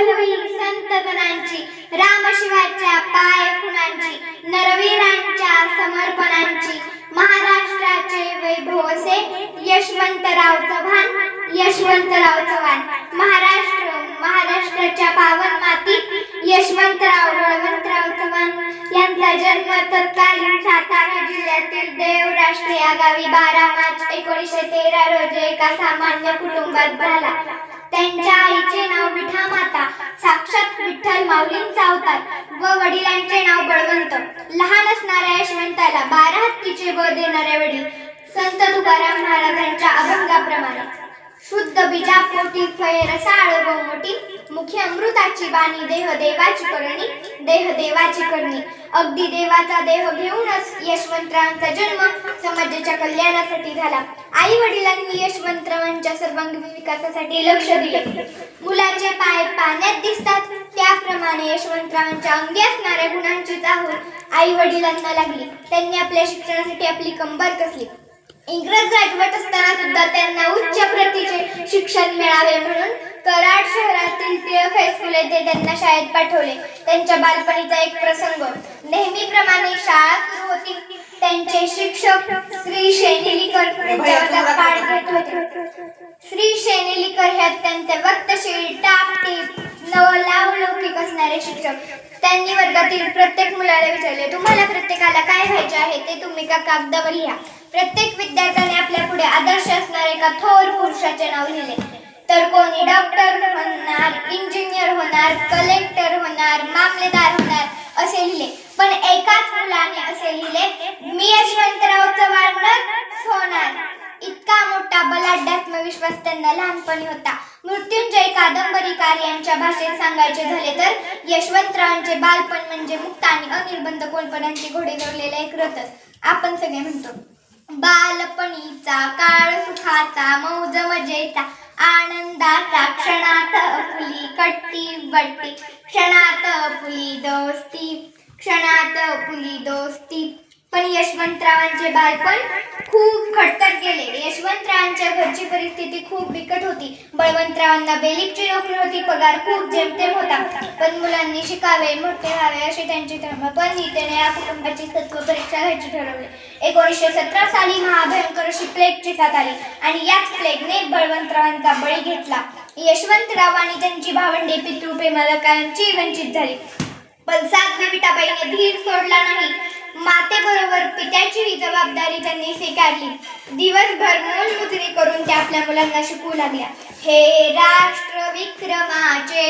होई संतगणांची, रामशिवाच्या पाय खुणांची, नरवीरांच्या समर्पणांची, महाराष्ट्राचे वैभव असे यशवंतराव चव्हाण, यशवंतराव चव्हाण. महाराष्ट्राच्या पावन मातीत यशवंतराव बळवंतराव चव्हाण यांचा जन्म तत्कालीन सातारा जिल्ह्यातील देवराष्ट्र या गावी 12 मार्च 1913 रोजी एका सामान्य कुटुंबात झाला. त्यांच्या आईचे नाव विठामाता, साक्षात विठ्ठल माऊलींचा अवतार, व वडिलांचे नाव बळवंत. लहान असणाऱ्या यशवंताला 12 हत्तीचे बळ देणारे वडील संत तुकाराम महाराजांच्या अभंगाप्रमाणे शुद्ध बीजापोटी फळे रसाळ व मोठी, मुखी अमृताची बाणी, देह देवाची करणी, देह देवाची करणी. अगदी देवाचा देह घेऊनच यशवंतरावांचा जन्म समाजाच्या कल्याणासाठी झाला. आई वडिलांनी यशवंतरावांच्या सर्वांगीण विकासासाठी लक्ष दिले. मुलाचे पाय पाण्यात दिसतात त्याप्रमाणे यशवंतरावांच्या अंगी असणाऱ्या गुणांची चाहूल आई वडिलांना लागली. त्यांनी आपल्या शिक्षणासाठी आपली कंबर कसली. इंग्रज राजवट असताना सुद्धा त्यांना उच्च प्रतीचे शिक्षण मिळावे म्हणून कराड शहरातील टिळक हायस्कूल येथे त्यांना शाळेत पाठवले. त्यांच्या बालपणीचा एक प्रसंग. नेहमीप्रमाणे शाळा सुरू होती. त्यांचे शिक्षक श्री शेनेलीकर त्यांच्यावर पाठ घेत होते. श्री शेनेलीकर हे अत्यंत वक्तशीर, टापटीप, नवलौकिक असणारे शिक्षक. त्यांनी वर्गातील प्रत्येक मुलाला विचारले, तुम्हाला प्रत्येकाला काय व्हायचे आहे ते तुम्ही एका कागदावर लिहा. प्रत्येक विद्यार्थ्याने आपल्या पुढे आदर्श असणारे एका थोर पुरुषाचे नाव लिहिले. तर कोणी डॉक्टर होणार, इंजिनियर होणार, कलेक्टर होणार, मामलेदार होणार असे लिहिले. पण एकाच मुलाने असे लिहिले, मी यशवंतराव चव्हाणच होणार. इतका मोठा बलाढ्य आत्मविश्वास त्यांना लहानपणी होता. मृत्युंजय कादंबरीकार यांच्या भाषेत सांगायचे झाले तर यशवंतरावांचे बालपण म्हणजे मुक्त आणि अनिर्बंध कोलपणांची घोडे जोडलेला एक रथच. आपण सगळे म्हणतो, बालपणीचा काळ सुखाचा, मौज मजेचा, आनंदाचा, क्षणात फुली कट्टी बट्टी, क्षणात फुली दोस्ती, क्षणात फुली दोस्ती. पण यशवंतरावांचे बालपण खूप खडतर गेले. यशवंतरावांच्या घरची परिस्थिती खूप बिकट होती. बळवंतरावांना बेलिकची नोकरी होती, पगार खूप जेमतेम होता. पण मुलांनी शिकावे, मोठे व्हावे अशी त्यांची धर्म. पण त्याने या कुटुंबाची तत्व परीक्षा घ्यायची ठरवली. 1917 साली महाभयंकर अशी प्लेगची साथ आली आणि याच प्लेगने बळवंतरावांचा बळी घेतला. यशवंतराव आणि त्यांची भावंडे पितृप्रेमाला वंचित झाली. पण साध्वी विठाबाईने धीर सोडला नाही. मातेबरोबर पित्याचीही जबाबदारी त्यांनी स्वीकारली. दिवसभर मोलमजुरी करून त्या आपल्या मुलांना शिकवू लागल्या. हे राष्ट्र विक्रमाचे,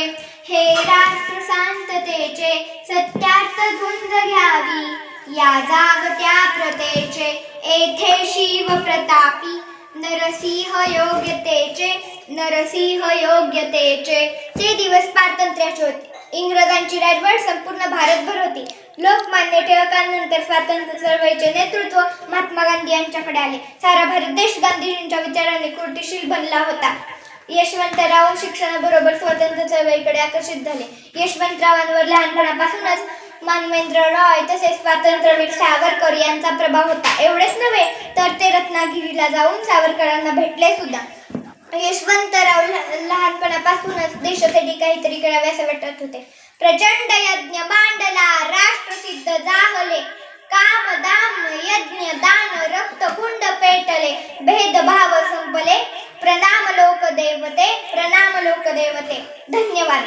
हे राष्ट्र शांततेचे, सत्यार्थ झुंज घ्यावी या जागत्या प्रतेचे, येथे शिव प्रतापी नरसिंह योग्यतेचे, नरसिंह योग्यतेचे. ते दिवस स्वातंत्र्याचे होते. इंग्रजांची राजवट संपूर्ण भारतभर होती. लोकमान्य टिळकांनंतर स्वातंत्र्य चळवळीचे नेतृत्व महात्मा गांधी यांच्याकडे आले. सारा भारत देश गांधीजींच्या विचाराने कृतिशील बनला होता. यशवंतराव शिक्षणाबरोबर स्वातंत्र्य चळवळीकडे आकर्षित झाले. यशवंतरावांवर लहानपणापासूनच मानवेंद्र रॉय तसेच स्वातंत्र्यवीर सावरकर यांचा प्रभाव होता. एवढेच नव्हे तर ते रत्नागिरीला जाऊन सावरकरांना भेटले सुद्धा. यशवंतराव लहानपणापासूनच देशासाठी काहीतरी करावे असे वाटत होते. प्रचंड यज्ञ मांडला, राष्ट्रसिद्ध जाहले, काम दाम यज्ञ दान रक्त कुंड पेटले, भेदभाव संपले, प्रणाम लोक देवते, प्रणाम लोक देवते. धन्यवाद.